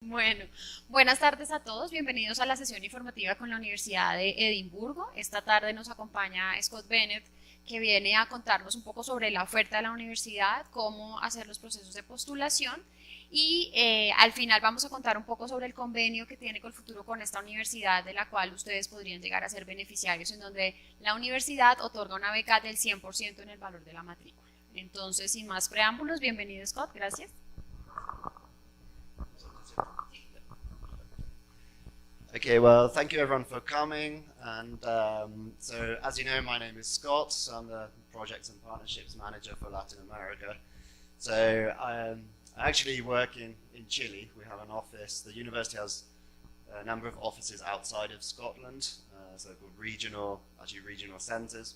Bueno, buenas tardes a todos. Bienvenidos a la sesión informativa con la Universidad de Edimburgo. Esta tarde nos acompaña Scott Bennett, que viene a contarnos un poco sobre la oferta de la universidad, cómo hacer los procesos de postulación y al final vamos a contar un poco sobre el convenio que tiene con el futuro con esta universidad, de la cual ustedes podrían llegar a ser beneficiarios, en donde la universidad otorga una beca del 100% en el valor de la matrícula. Entonces, sin más preámbulos, bienvenido Scott, gracias. Okay, well, thank you everyone for coming. And so, as you know, my name is Scott. I'm the Projects and Partnerships Manager for Latin America. So, I actually work in Chile. We have an office. The university has a number of offices outside of Scotland, so called regional centres.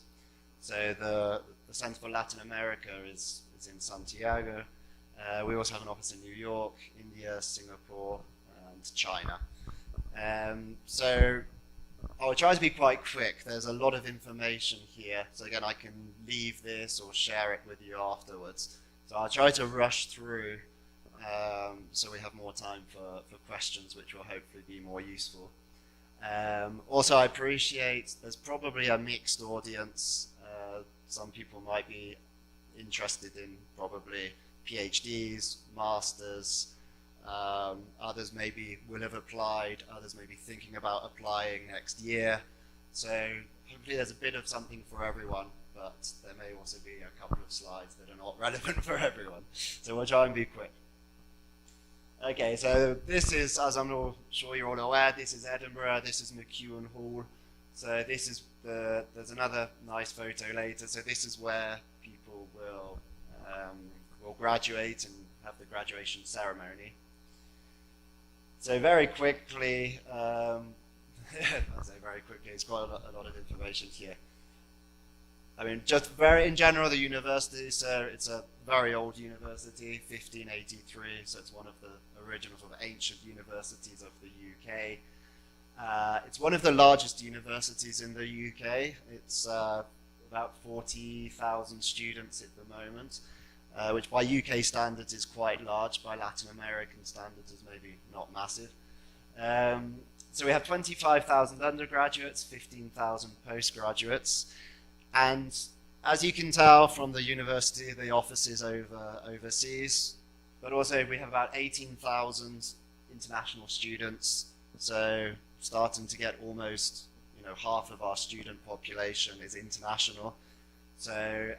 So, the Centre for Latin America is in Santiago. We also have an office in New York, India, Singapore, and China. So I'll try to be quite quick. There's a lot of information here. So again, I can leave this or share it with you afterwards. So I'll try to rush through so we have more time for questions, which will hopefully be more useful. Also, I appreciate there's probably a mixed audience. Some people might be interested in probably PhDs, masters. Others maybe will have applied, others may be thinking about applying next year. So hopefully there's a bit of something for everyone, but there may also be a couple of slides that are not relevant for everyone. So we'll try and be quick. Okay, so this is, as I'm sure you're all aware, this is Edinburgh, this is McEwan Hall. So this is there's another nice photo later. So this is where people will graduate and have the graduation ceremony. So very quickly, I say very quickly, it's quite a lot of information here. I mean, just very in general, the university, so it's a very old university, 1583, so it's one of the original sort of ancient universities of the UK. It's one of the largest universities in the UK. It's about 40,000 students at the moment. Which by UK standards is quite large, by Latin American standards is maybe not massive. So we have 25,000 undergraduates, 15,000 postgraduates, and as you can tell from the university, the office is overseas, but also we have about 18,000 international students, so starting to get almost half of our student population is international. So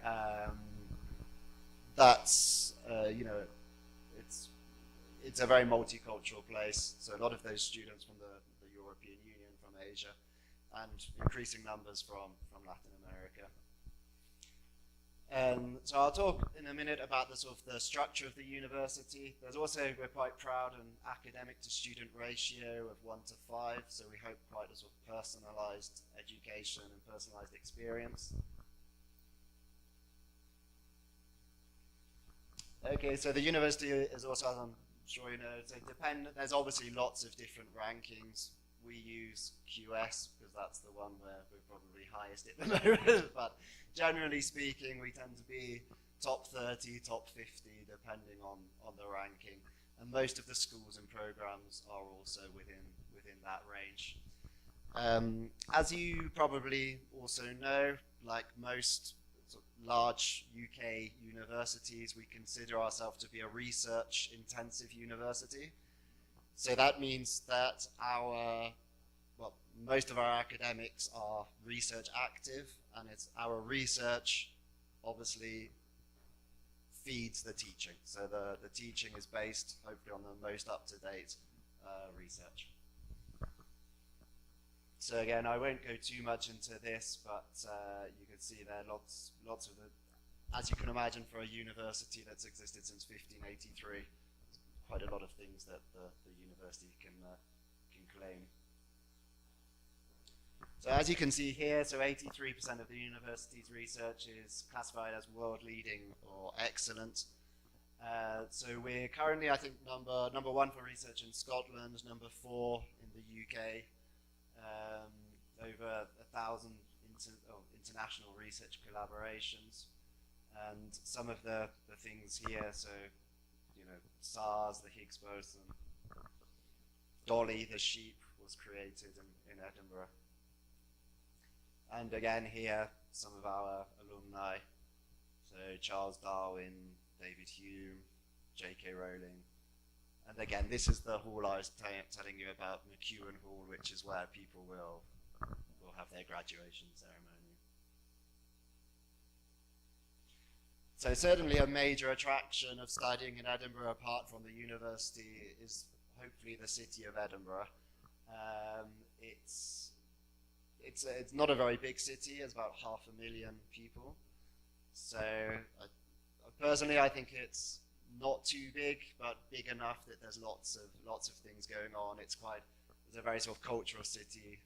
that's it's a very multicultural place. So a lot of those students from the European Union, from Asia, and increasing numbers from Latin America. So I'll talk in a minute about the structure of the university. There's also, we're quite proud, an academic to student ratio of 1 to 5. So we hope quite a sort of personalized education and personalized experience. Okay, so the university is also, as I'm sure you know, so there's obviously lots of different rankings. We use QS because that's the one where we're probably highest at the moment, but generally speaking, we tend to be top 30, top 50, depending on the ranking. And most of the schools and programs are also within that range. As you probably also know, like most large UK universities, we consider ourselves to be a research intensive university. So that means that most of our academics are research active, and it's our research obviously feeds the teaching. So the teaching is based hopefully on the most up-to-date research. So again, I won't go too much into this, but you can see there lots of the, as you can imagine, for a university that's existed since 1583, quite a lot of things that the university can claim. So as you can see here, so 83% of the university's research is classified as world leading or excellent. So we're currently, I think, number one for research in Scotland, number 4 in the UK. Over 1,000 international research collaborations, and some of the things here, so SARS, the Higgs boson, Dolly the sheep was created in Edinburgh. And again here, some of our alumni, so Charles Darwin, David Hume, J.K. Rowling. And again, this is the hall I was telling you about, McEwen Hall, which is where people will have their graduation ceremony. So certainly a major attraction of studying in Edinburgh, apart from the university, is hopefully the city of Edinburgh. It's not a very big city. It's about 500,000 people. So personally, I think it's not too big, but big enough that there's lots of things going on. It's a very sort of cultural city.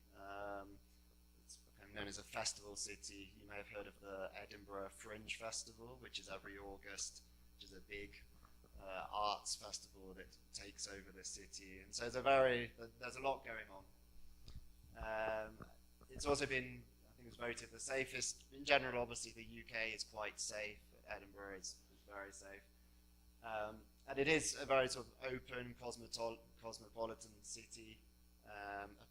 It's kind of known as a festival city. You may have heard of the Edinburgh Fringe Festival, which is every August, which is a big arts festival that takes over the city. And so there's a lot going on. It's also been, I think, it's voted the safest. In general, obviously, the UK is quite safe. Edinburgh is very safe. And it is a very sort of open, cosmopolitan city.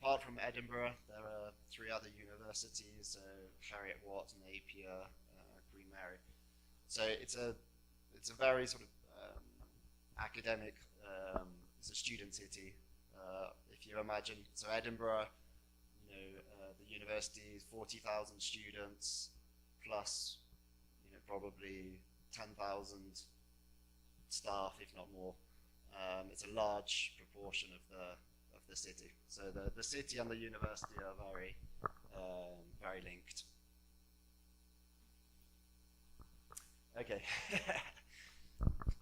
Apart from Edinburgh, there are 3 other universities, so Heriot-Watt, Napier, Queen Mary. So it's a very sort of academic, it's a student city. If you imagine, so Edinburgh, the university is 40,000 students plus, probably 10,000 staff, if not more. It's a large proportion of the city. So the city and the university are very linked. Okay.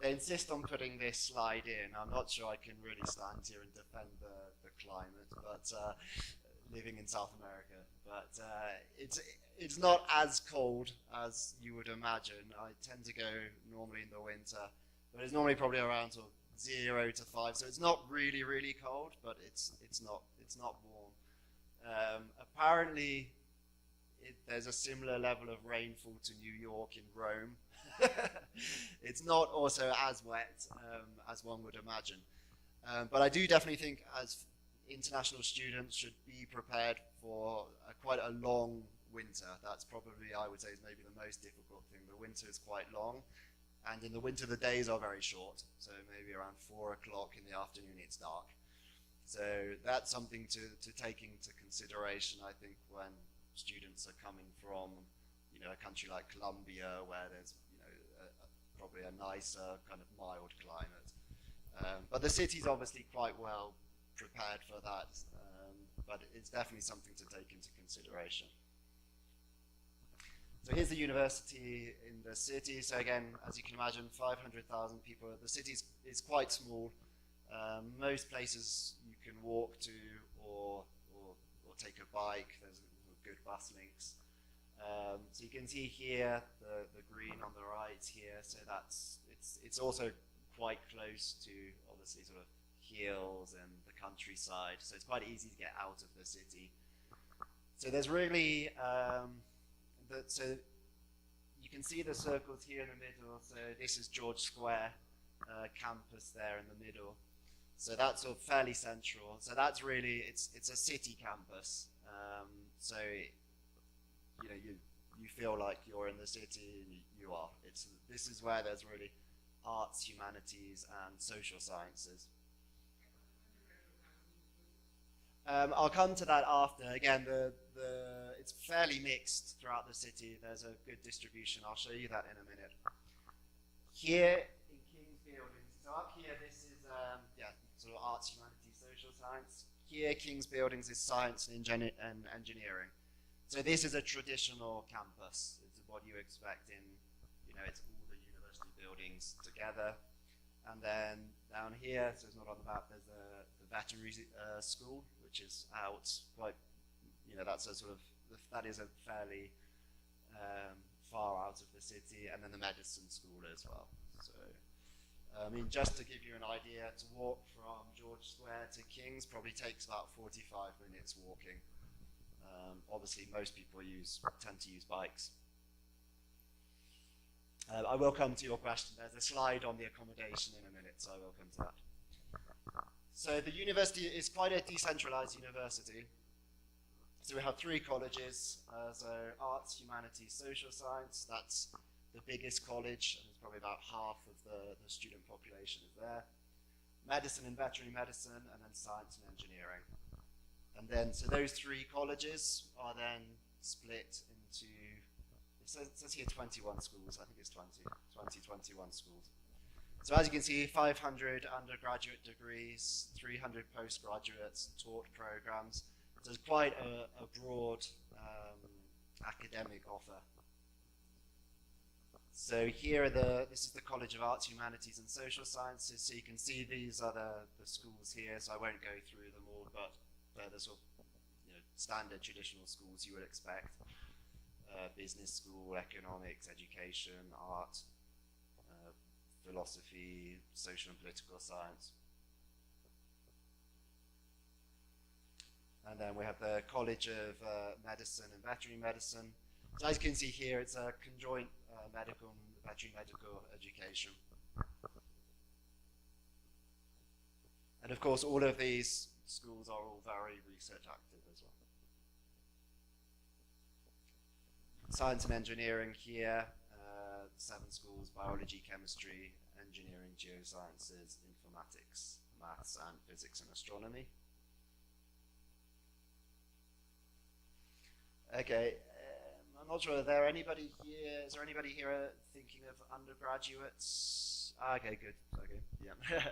They insist on putting this slide in. I'm not sure I can really stand here and defend the climate, but living in South America. But it's not as cold as you would imagine. I tend to go normally in the winter, but it's normally probably around sort of 0 to 5. So it's not really, really cold, but it's not warm. Apparently, there's a similar level of rainfall to New York in Rome. It's not also as wet as one would imagine. But I do definitely think as international students should be prepared for quite a long winter. That's probably, I would say, is maybe the most difficult thing. The winter is quite long, and in the winter the days are very short. So maybe around 4 o'clock in the afternoon it's dark. So that's something to take into consideration, I think, when students are coming from, a country like Colombia, where there's, probably a nicer kind of mild climate. But the city's obviously quite well prepared for that, but it's definitely something to take into consideration. So here's the university in the city. So again, as you can imagine, 500,000 people. The city is quite small. Most places you can walk to or take a bike. There's good bus links. So you can see here the green on the right here. So it's also quite close to, obviously, sort of hills and the countryside. So it's quite easy to get out of the city. So there's really so you can see the circles here in the middle. So this is George Square campus there in the middle. So that's sort of fairly central. So that's really, it's a city campus. So you feel like you're in the city, and you are. This is where there's really arts, humanities, and social sciences. I'll come to that after. Again, it's fairly mixed throughout the city. There's a good distribution. I'll show you that in a minute. Here in King's Buildings, so up here this is sort of arts, humanities, social science. Here King's Buildings is science and engineering. So this is a traditional campus. It's what you expect in, it's all the university buildings together. And then down here, so it's not on the map, there's the veterinary school, which is out quite, that's a sort of, that is a fairly far out of the city, and then the medicine school as well. So, just to give you an idea, to walk from George Square to King's probably takes about 45 minutes walking. Obviously, most people tend to use bikes. I will come to your question. There's a slide on the accommodation in a minute, so I will come to that. So the university is quite a decentralized university. So we have 3 colleges, so arts, humanities, social science. That's the biggest college, and it's probably about half of the student population is there. Medicine and veterinary medicine, and then science and engineering. And then, so those 3 colleges are then split into, it says here 21 schools, I think it's 21 schools. So as you can see, 500 undergraduate degrees, 300 postgraduates, taught programs. So it's quite a broad academic offer. So here are this is the College of Arts, Humanities and Social Sciences. So you can see these are the schools here, so I won't go through them all, but they're the sort of standard traditional schools you would expect. Business school, economics, education, art, philosophy, social and political science. And then we have the College of Medicine and Veterinary Medicine. So as you can see here, it's a conjoint medical and veterinary medical education. And of course, all of these schools are all very research active as well. Science and engineering here, 7 schools: biology, chemistry, engineering, geosciences, informatics, maths, and physics and astronomy. Okay, I'm not sure, is there anybody here thinking of undergraduates? Okay, good, okay, yeah.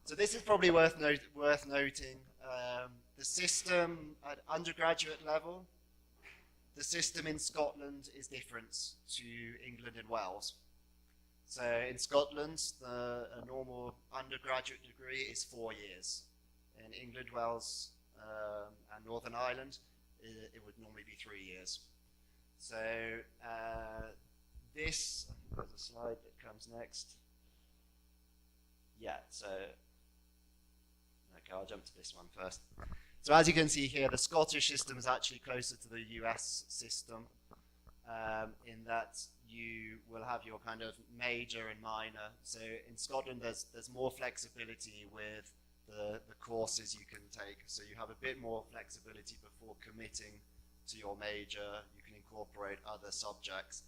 So this is probably worth noting. The system at undergraduate level, the system in Scotland is different to England and Wales. So in Scotland, a normal undergraduate degree is 4 years. In England, Wales, and Northern Ireland, it would normally be 3 years. So this, I think there's a slide that comes next. Yeah, so, okay, I'll jump to this one first. So as you can see here, the Scottish system is actually closer to the US system, in that you will have your kind of major and minor. So in Scotland, there's more flexibility with the courses you can take. So you have a bit more flexibility before committing to your major. You can incorporate other subjects.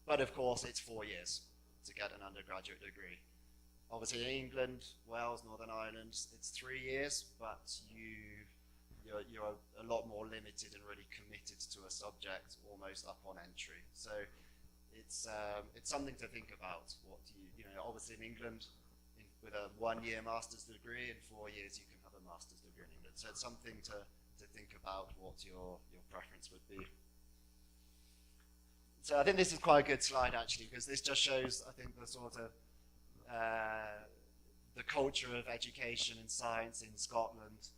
But of course, it's 4 years to get an undergraduate degree. Obviously in England, Wales, Northern Ireland, it's 3 years, but you're a lot more limited and really committed to a subject almost upon entry. So it's something to think about. What obviously in England, with a 1-year master's degree, in 4 years you can have a master's degree in England. So it's something to think about what your preference would be. So I think this is quite a good slide actually, because this just shows, I think, the sort of the culture of education and science in Scotland.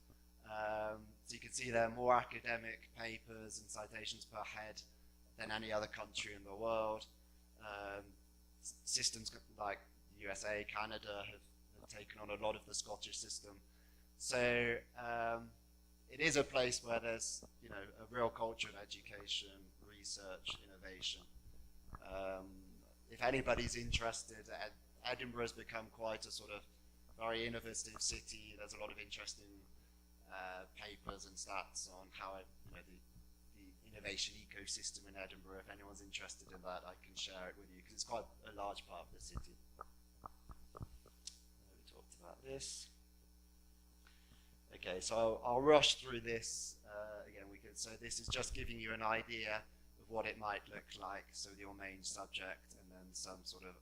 So you can see there are more academic papers and citations per head than any other country in the world. Systems like the USA, Canada have taken on a lot of the Scottish system. So it is a place where there's a real culture of education, research, innovation. If anybody's interested, Edinburgh has become quite a sort of very innovative city. There's a lot of interesting papers and stats on how the innovation ecosystem in Edinburgh. If anyone's interested in that, I can share it with you because it's quite a large part of the city. We talked about this. Okay, so I'll rush through this again. So this is just giving you an idea of what it might look like. So your main subject, and then some sort of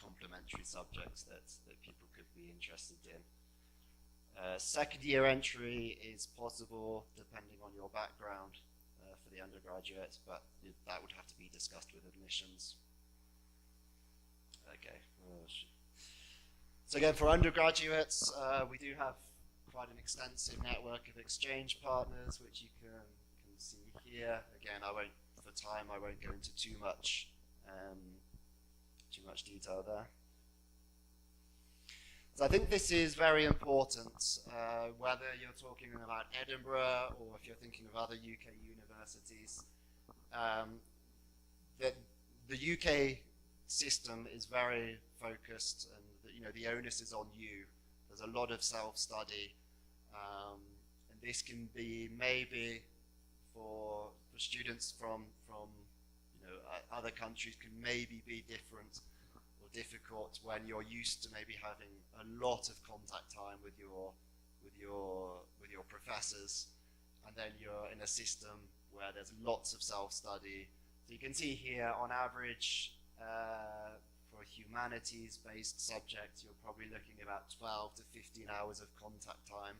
complementary subjects that people could be interested in. Second year entry is possible depending on your background for the undergraduate, but that would have to be discussed with admissions. Okay. So again, for undergraduates, we do have quite an extensive network of exchange partners, which you can see here. Again, for time, I won't go into too much detail there. So I think this is very important, whether you're talking about Edinburgh or if you're thinking of other UK universities. That the UK system is very focused, and the onus is on you, there's a lot of self-study, and this can be maybe for students from other countries can maybe be different or difficult when you're used to maybe having a lot of contact time with your professors, and then you're in a system where there's lots of self-study. So you can see here, on average, for a humanities-based subject, you're probably looking at about 12 to 15 hours of contact time.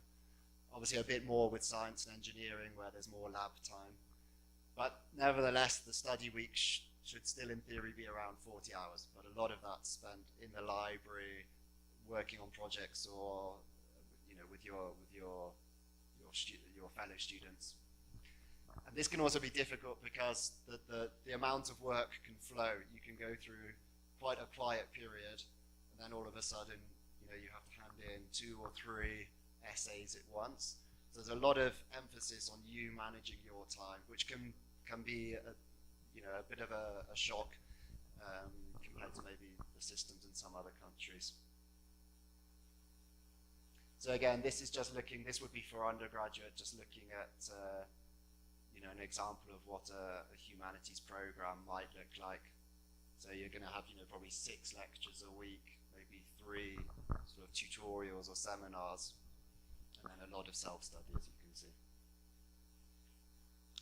Obviously a bit more with science and engineering, where there's more lab time. But nevertheless, the study week should still, in theory, be around 40 hours. But a lot of that's spent in the library, working on projects, or with your fellow students. And this can also be difficult because the amount of work can flow. You can go through quite a quiet period, and then all of a sudden, you have to hand in 2 or 3 essays at once. So there's a lot of emphasis on you managing your time, which can be a bit of a shock compared to maybe the systems in some other countries. So again, this would be for undergraduate, just looking at an example of what a humanities program might look like. So you're going to have probably 6 lectures a week, maybe 3 sort of tutorials or seminars, and then a lot of self-study, as you can see.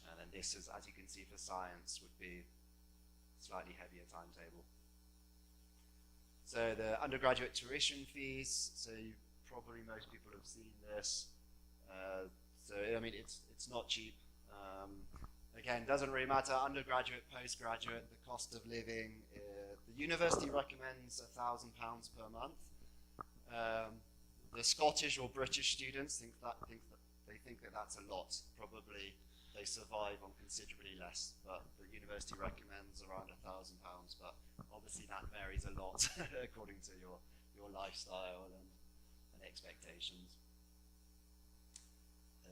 And then this is, as you can see, for science would be slightly heavier timetable. So the undergraduate tuition fees, so probably most people have seen this. So I mean, it's not cheap. Again, doesn't really matter, undergraduate, postgraduate, the cost of living. The university recommends £1,000 per month. The Scottish or British students think that that's a lot. Probably they survive on considerably less, but the university recommends around £1,000. But obviously that varies a lot according to your lifestyle and expectations.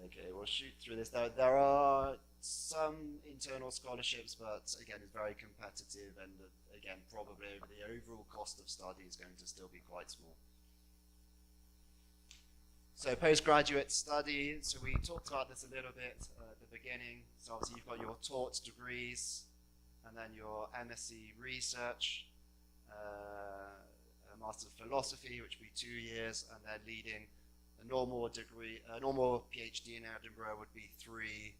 Okay, we'll shoot through this. There are some internal scholarships, but again, it's very competitive, and again, probably the overall cost of study is going to still be quite small. So postgraduate study, so we talked about this a little bit at the beginning. So obviously you've got your taught degrees, and then your MSc research, a Master of Philosophy, which would be 2 years, and then leading a normal degree, a normal PhD in Edinburgh would be 3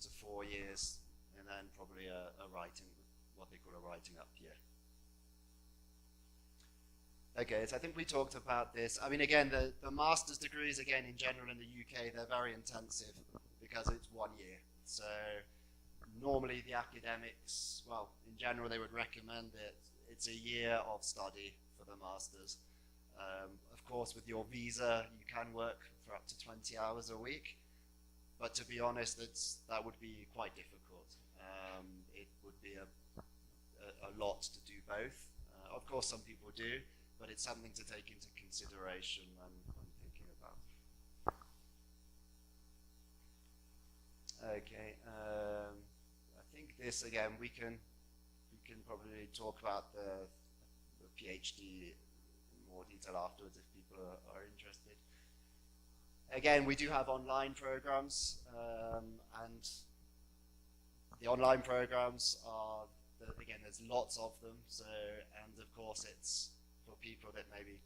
to 4 years, and then probably a writing, what they call a writing up year. Okay, so I think we talked about this. I mean, again, the master's degrees, again, in general in the UK, they're very intensive because it's 1 year. So normally the academics, well, in general, they would recommend it. It's a year of study for the master's. Of course, with your visa, you can work for up to 20 hours a week. But to be honest, that would be quite difficult. It would be a lot to do both. Of course, some people do, but it's something to take into consideration when thinking about. Okay, I think this again we can probably talk about the PhD in more detail afterwards if people are interested. Again, we do have online programs, and the online programs are, again, there's lots of them. So, and of course, it's for people that maybe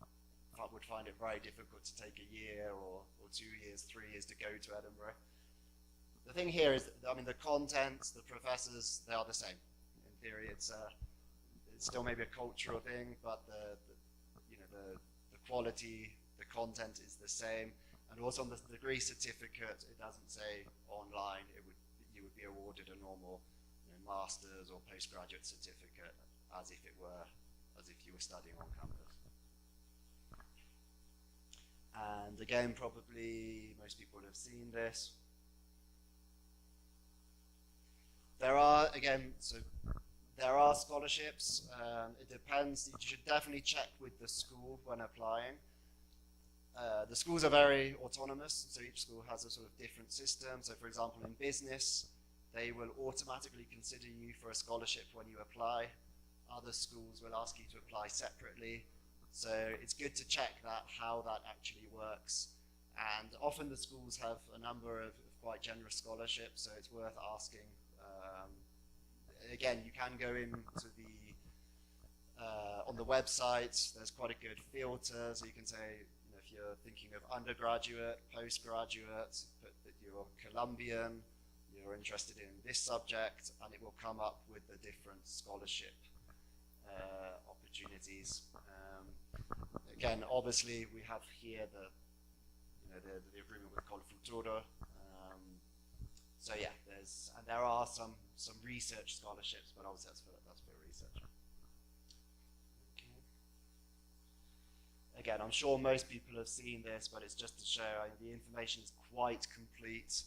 would find it very difficult to take a year or 2 years, 3 years to go to Edinburgh. The thing here is, I mean, the content, the professors, they are the same. In theory, it's still maybe a cultural thing, but the quality, the content is the same. And also on the degree certificate, it doesn't say online. You would be awarded a normal master's or postgraduate certificate as if you were studying on campus. And again, probably most people have seen this. There are scholarships. It depends. You should definitely check with the school when applying. The schools are very autonomous, so each school has a sort of different system. So for example, in business, they will automatically consider you for a scholarship when you apply. Other schools will ask you to apply separately. So it's good to check that, how that actually works. And often the schools have a number of quite generous scholarships, so it's worth asking. Again, you can go into the on the website. There's quite a good filter, so you can say, if you're thinking of undergraduate, postgraduate, put that you're Colombian, you're interested in this subject, and it will come up with the different scholarship opportunities. Again, obviously, we have here the agreement with Colfuturo. So yeah, there are some research scholarships, but obviously that's for research. Okay. Again, I'm sure most people have seen this, but it's just to show the information is quite complete.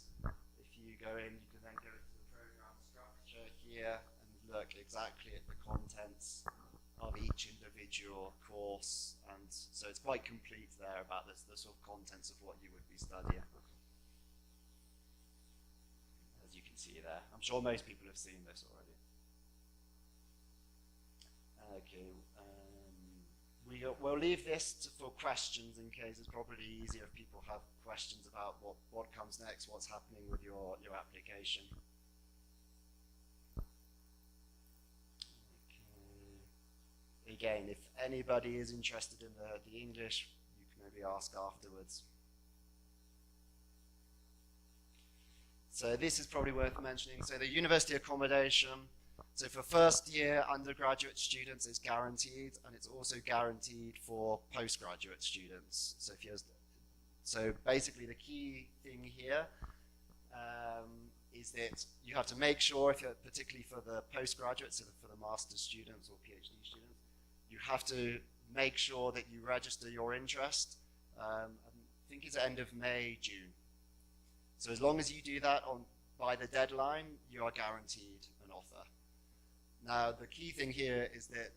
If you go in, you can then go to the program structure here and look exactly at the contents of each individual course, and so it's quite complete there about the sort of contents of what you would be studying. As you can see there, I'm sure most people have seen this already. Okay, we'll leave this for questions in case. It's probably easier if people have questions about what comes next, what's happening with your application. Again, if anybody is interested in the English, you can maybe ask afterwards. So this is probably worth mentioning. So the university accommodation, so for first year undergraduate students is guaranteed, and it's also guaranteed for postgraduate students. So basically the key thing here is that you have to make sure, particularly for the postgraduates, so for the master's students or PhD students, you have to make sure that you register your interest. I think it's the end of May, June. So as long as you do that by the deadline, you are guaranteed an offer. Now, the key thing here is that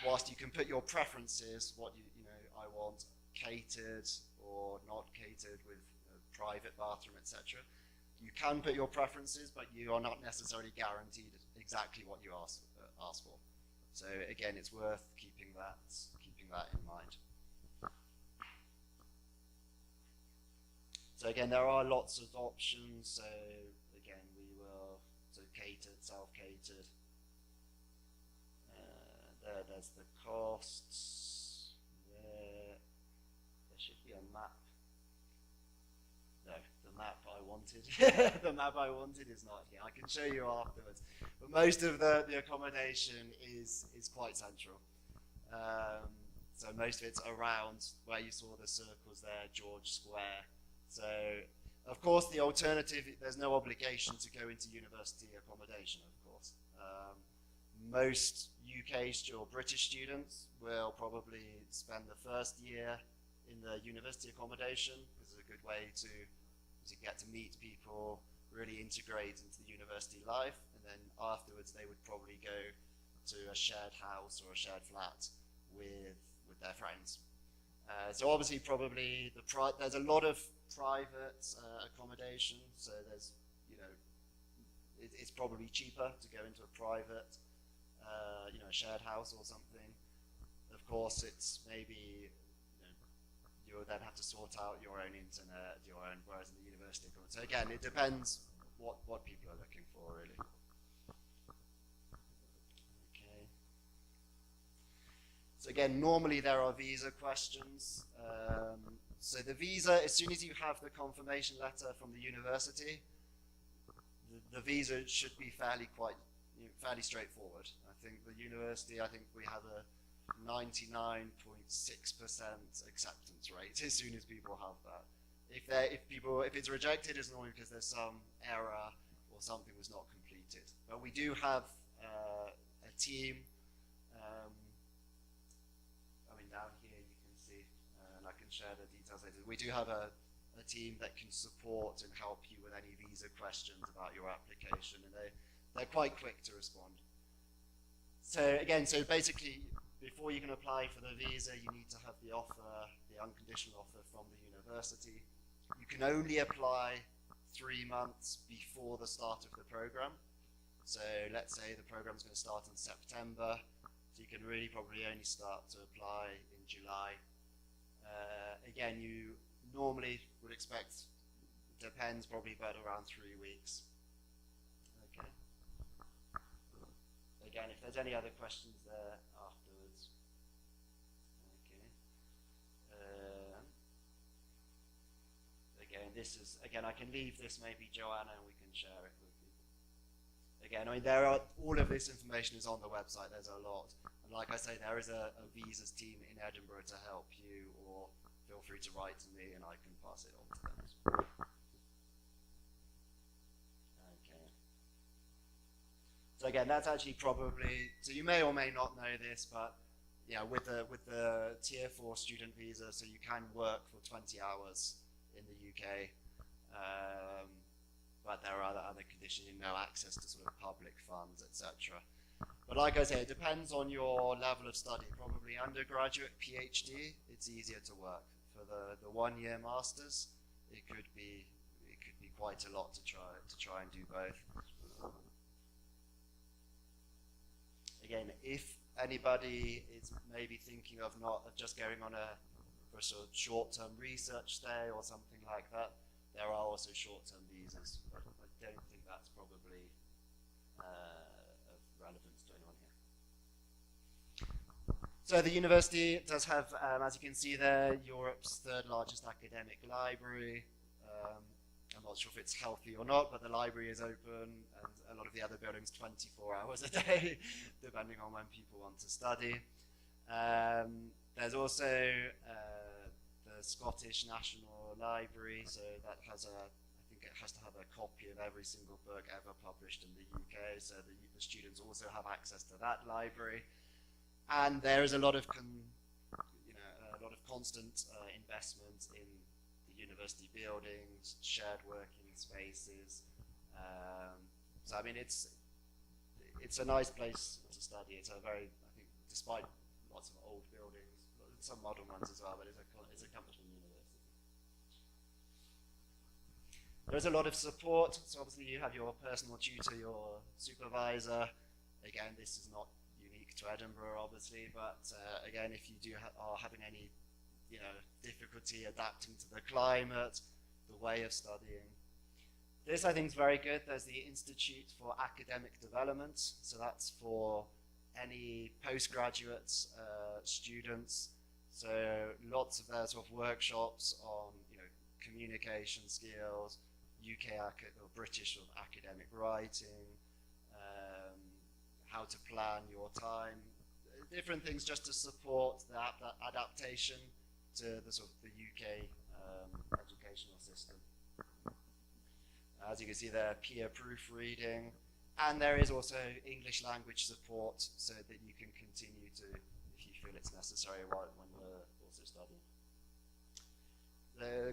whilst you can put your preferences, what I want catered or not catered with a private bathroom, etc. You can put your preferences, but you are not necessarily guaranteed exactly what you ask for. So again, it's worth keeping that in mind. So again, there are lots of options. So again, catered, self-catered. There's the costs. There should be a map. No, the map I wanted. The map I wanted is not here. I can show you afterwards. But most of the accommodation is quite central. So most of it's around where you saw the circles there, George Square. So, of course, the alternative, there's no obligation to go into university accommodation, of course. Most UK or British students will probably spend the first year in the university accommodation, because it's a good way to get to meet people, really integrate into the university life, and then afterwards they would probably go to a shared house or a shared flat with their friends. So obviously probably there's a lot of private accommodation, so there's, it's probably cheaper to go into a private, a shared house or something. Of course, it's maybe, you'll then have to sort out your own internet, whereas in the university. So again, it depends what people are looking for, really. Okay. So again, normally there are visa questions. So the visa, as soon as you have the confirmation letter from the university, the visa should be fairly straightforward. I think the university, we have a 99.6% acceptance rate as soon as people have that. If it's rejected, it's normally because there's some error or something was not completed. But we do have a team. Down here you can see, and I can share the details later. We do have a team that can support and help you with any visa questions about your application, and they're quite quick to respond. So again, basically, before you can apply for the visa, you need to have the offer, the unconditional offer from the university. You can only apply 3 months before the start of the program. So let's say the program is going to start in September. So you can really probably only start to apply in July. Again, you normally would expect, depends probably, but around 3 weeks. Okay. Again, if there's any other questions there afterwards. Okay. Again, this is, again, I can leave this maybe, Joanna, and we can share it with you. Again, I mean, all of this information is on the website. There's a lot. And like I say, there is a visas team in Edinburgh to help you, or feel free to write to me and I can pass it on to them as well. Okay. So again, that's actually probably, so you may or may not know this, but yeah, with the Tier 4 student visa, so you can work for 20 hours in the UK, but there are other conditions, no access to sort of public funds, etc. But like I say, it depends on your level of study. Probably undergraduate, PhD, it's easier to work. For the 1 year masters, it could be quite a lot to try and do both. Again, if anybody is maybe thinking of not just going on for a sort of short-term research stay or something like that, there are also short-term visas, but I don't think that's probably of relevance to anyone here. So the university does have, as you can see there, Europe's 3rd largest academic library. I'm not sure if it's healthy or not, but the library is open, and a lot of the other buildings 24 hours a day, depending on when people want to study. There's also the Scottish National Library, so that has I think it has to have a copy of every single book ever published in the UK, so the students also have access to that library. And there is a lot of constant investment in the university buildings, shared working spaces. So I mean, it's a nice place to study. It's a very, I think, despite lots of old buildings, some modern ones as well, but it's a comfortable university. There's a lot of support. So obviously you have your personal tutor, your supervisor. Again, this is not unique to Edinburgh, obviously, but again, if you are having any difficulty adapting to the climate, the way of studying. This, I think, is very good. There's the Institute for Academic Development, so that's for any postgraduate students. So lots of their sort of workshops on communication skills, UK or British sort of academic writing, how to plan your time, different things just to support that adaptation to the sort of the UK educational system. As you can see there, peer proofreading, and there is also English language support so that you can continue to, if you feel it's necessary, when you're also studying.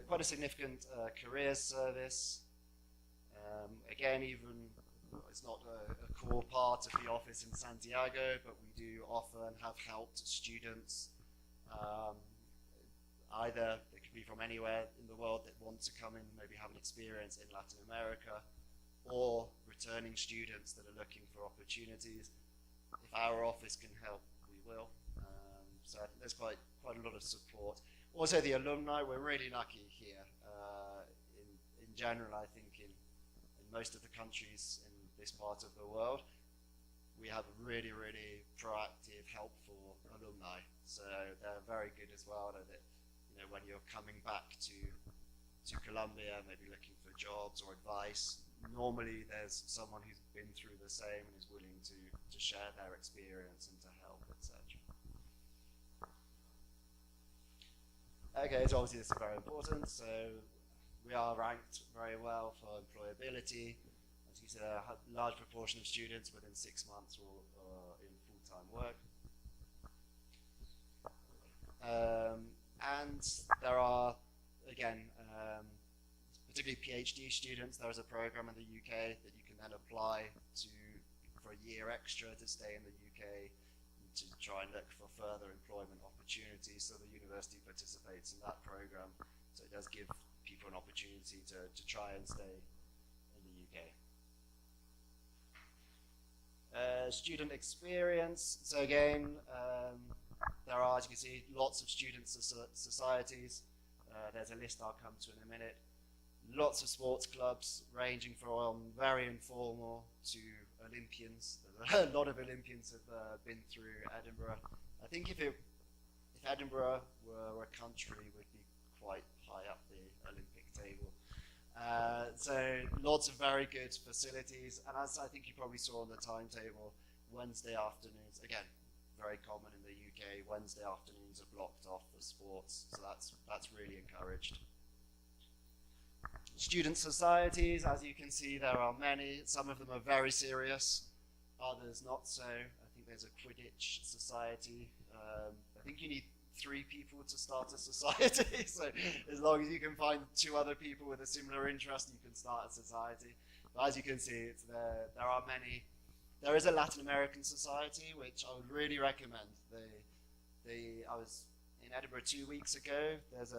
Quite a significant career service. Again, even it's not a core part of the office in Santiago, but we do offer and have helped students either they could be from anywhere in the world that want to come and maybe have an experience in Latin America, or returning students that are looking for opportunities. If our office can help, we will. So I think there's quite a lot of support. Also the alumni, we're really lucky here. In general, I think in most of the countries in this part of the world, we have really, really proactive, helpful alumni. So they're very good as well. That when you're coming back to Colombia, maybe looking for jobs or advice, normally there's someone who's been through the same and is willing to share their experience and to help, etc. Okay, so obviously this is very important. So we are ranked very well for employability. As you said, a large proportion of students within 6 months are in full-time work. And there are, again, particularly PhD students, there is a program in the UK that you can then apply for a year extra to stay in the UK to try and look for further employment opportunities. So the university participates in that program. So it does give people an opportunity to try and stay in the UK. Student experience. So again, there are, as you can see, lots of student societies. There's a list I'll come to in a minute. Lots of sports clubs, ranging from very informal to Olympians. A lot of Olympians have been through Edinburgh. I think if Edinburgh were a country, would be quite high up the Olympic table. So lots of very good facilities, and as I think you probably saw on the timetable, Wednesday afternoons, again, very common in the UK, Wednesday afternoons are blocked off for sports, so that's really encouraged. Student societies, as you can see, there are many. Some of them are very serious, others not so. I think there's a Quidditch society. I think you need 3 people to start a society, so as long as you can find 2 other people with a similar interest, you can start a society. But as you can see, there are many. There is a Latin American society, which I would really recommend. I was in Edinburgh 2 weeks ago. There's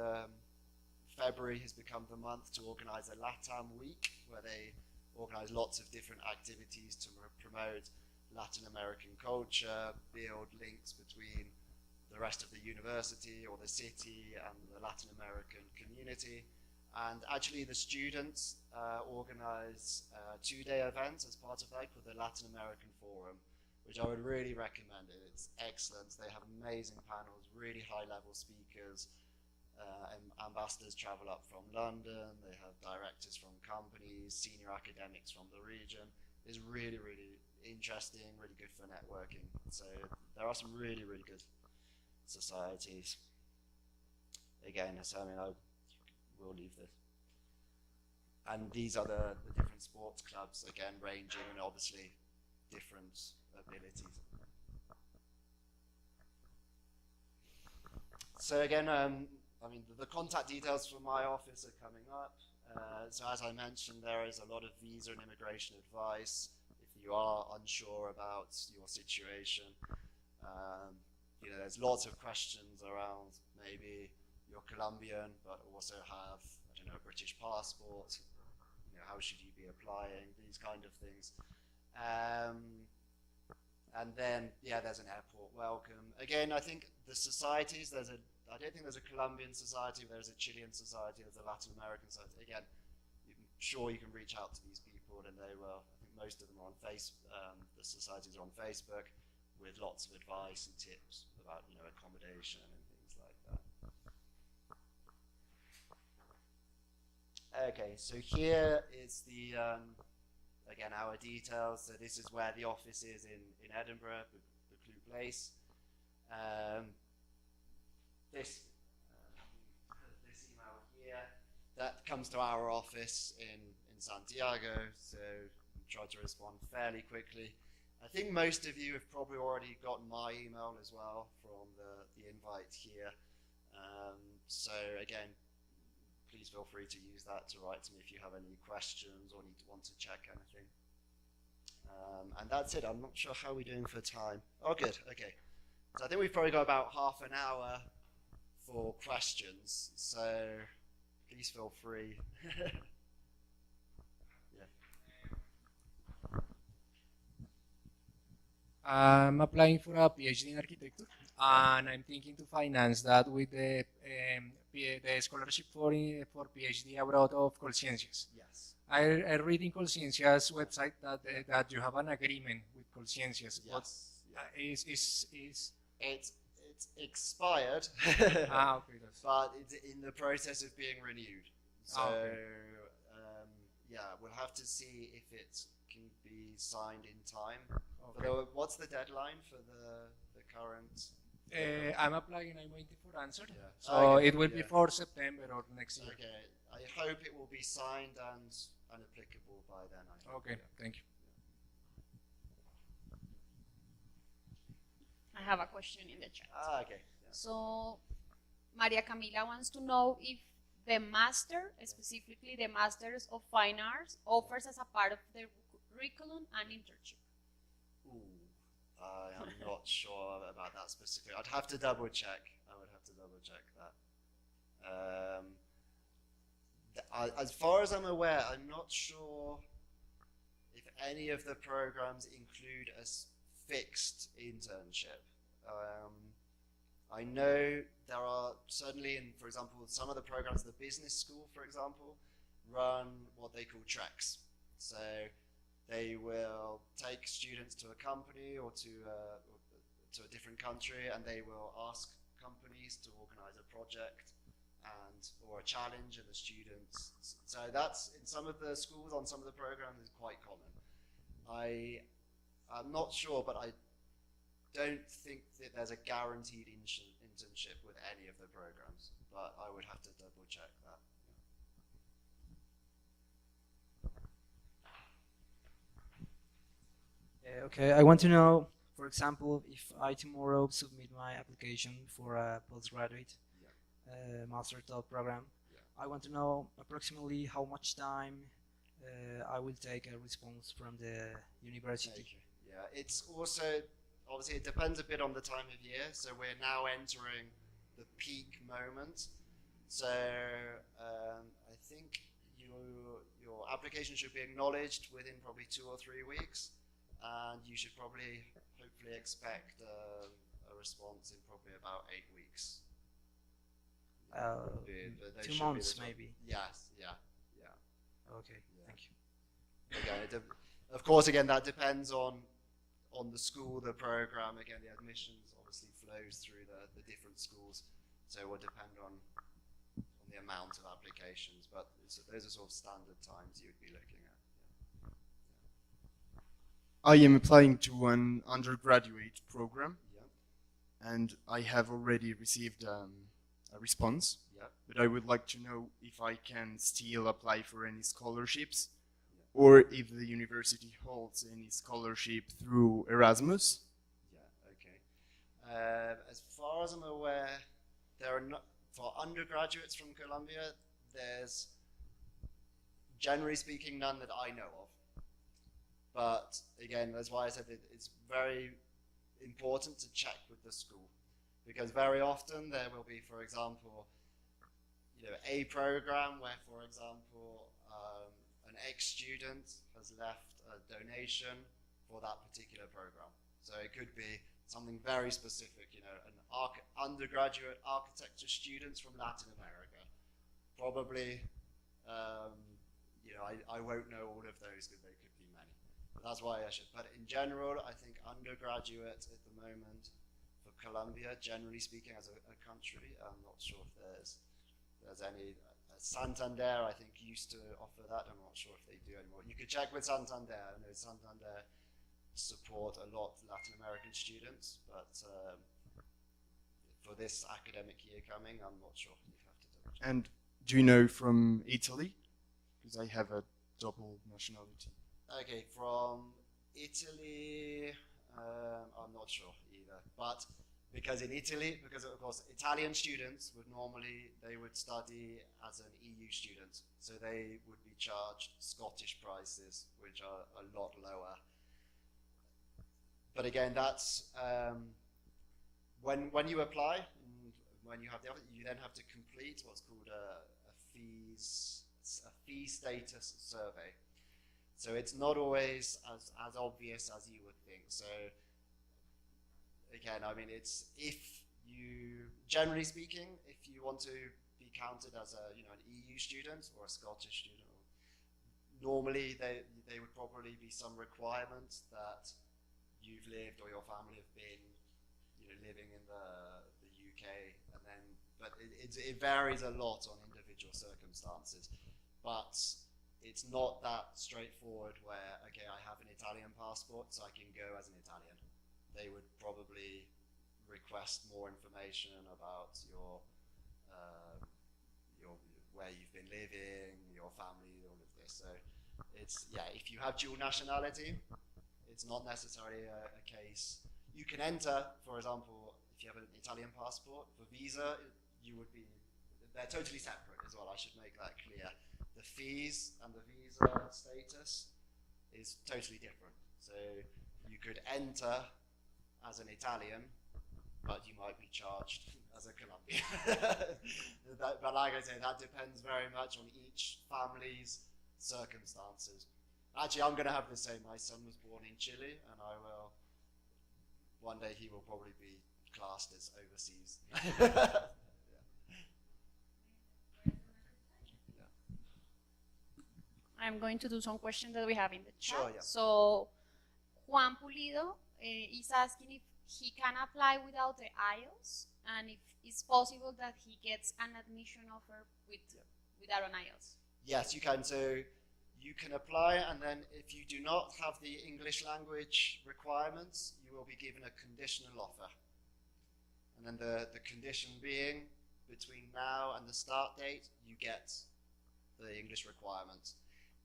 February has become the month to organise a LATAM week, where they organise lots of different activities to promote Latin American culture, build links between the rest of the university or the city and the Latin American community. And actually the students organise a 2-day event as part of that called the Latin American Forum, which I would really recommend. It's excellent. They have amazing panels, really high-level speakers. Ambassadors travel up from London. They have directors from companies, senior academics from the region. It's really, really interesting, really good for networking. So there are some really, really good societies. Again, so I will leave this. And these are the different sports clubs, again, ranging and obviously different abilities. So again, the contact details for my office are coming up. So as I mentioned, there is a lot of visa and immigration advice if you are unsure about your situation. There's lots of questions around maybe you're Colombian but also have, a British passport. How should you be applying? These kind of things. And then, there's an airport welcome. Again, I think the societies, I don't think there's a Colombian society, but there's a Chilean society, there's a Latin American society. Again, you can reach out to these people, and they will. I think most of them are on the societies are on Facebook, with lots of advice and tips about accommodation and things like that. Okay, so here is the again our details. So this is where the office is in Edinburgh, the Clue Place. This email here, that comes to our office in Santiago, so try to respond fairly quickly. I think most of you have probably already gotten my email as well from the invite here. So again, please feel free to use that to write to me if you have any questions or want to check anything. And that's it. I'm not sure how we're doing for time. Oh, good. Okay. So I think we've probably got about half an hour for questions. So please feel free. I'm applying for a PhD in architecture, and I'm thinking to finance that with the scholarship for PhD abroad of Colciencias. Yes. I read in Colciencias website that you have an agreement with Colciencias. Yes. It's It's expired, okay, but it's in the process of being renewed. So okay. We'll have to see if it can be signed in time. Okay. What's the deadline for the current? I'm applying. I'm waiting for answer. Yeah. So Okay, it will be for September or next year. Okay, I hope it will be signed and applicable by then. Okay, thank you. I have a question in the chat. Okay. Yeah. So Maria Camila wants to know if the master, specifically the Masters of Fine Arts, offers as a part of their curriculum an internship. Ooh, I am not sure about that specific. I'd have to double check. I would have to double check that. As far as I'm aware, I'm not sure if any of the programs include a fixed internship. I know there are certainly, for example, some of the programs, the business school, for example, run what they call treks. So they will take students to a company or to a different country, and they will ask companies to organize a project or a challenge, and the students. So that's in some of the schools, on some of the programs, is quite common. I'm not sure, but I don't think that there's a guaranteed internship with any of the programs, but I would have to double check that. Okay, I want to know, for example, if I tomorrow submit my application for a postgraduate master top program, I want to know approximately how much time I will take a response from the university. Okay. Yeah, it's also, obviously it depends a bit on the time of year, so we're now entering the peak moment. So I think your application should be acknowledged within probably 2 or 3 weeks, and you should probably hopefully expect a response in probably about 8 weeks. 2 months maybe. Yes, yeah. Okay, Yeah. thank you. Again, of course, again, that depends on the school, the program. Again, the admissions obviously flows through the different schools, so it will depend on the amount of applications, but those are sort of standard times you'd be looking at. I am applying to an undergraduate program, Yeah. and I have already received a response. Yeah. But I would like to know if I can still apply for any scholarships, Yeah. or if the university holds any scholarship through Erasmus. Yeah. Okay. As far as I'm aware, there are not, for undergraduates from Columbia, there's generally speaking none that I know of. But again, that's why I said it's very important to check with the school, because very often there will be, for example, a program where, for example, an ex-student has left a donation for that particular program. So it could be something very specific, an undergraduate architecture students from Latin America. Probably, I won't know all of those because they could be many. But that's why I should. But in general, I think undergraduate at the moment for Columbia, generally speaking, as a country, I'm not sure if there's any. Santander, I think, used to offer that. I'm not sure if they do anymore. You could check with Santander. I know Santander support a lot Latin American students, but for this academic year coming, I'm not sure. You have to double check. And do you know from Italy? Because I have a double nationality. Okay, from Italy, I'm not sure either. But because in Italy, because of course Italian students they would study as an EU student, so they would be charged Scottish prices, which are a lot lower. But again, that's when you apply, when you have the offer, you then have to complete what's called a fee status survey. So it's not always as obvious as you would think. So again, I mean, generally speaking, if you want to be counted as an EU student or a Scottish student, normally they would probably be some requirements that you've lived or your family have been, living in the UK, but it varies a lot on individual circumstances. But it's not that straightforward where, okay, I have an Italian passport, so I can go as an Italian. They would probably request more information about your where you've been living, your family, all of this. So if you have dual nationality, it's not necessarily a case. You can enter, for example, if you have an Italian passport, for visa, they're totally separate as well. I should make that clear. The fees and the visa status is totally different. So you could enter as an Italian, but you might be charged as a Colombian. But like I say, that depends very much on each family's circumstances. Actually, I'm going to have the same. My son was born in Chile, and I will. One day he will probably be classed as overseas. I'm going to do some questions that we have in the chat. Sure, yeah. So Juan Pulido is asking if he can apply without the IELTS and if it's possible that he gets an admission offer without an IELTS. Yes, you can. So you can apply, and then if you do not have the English language requirements, you will be given a conditional offer. And then the condition being, between now and the start date, you get the English requirements.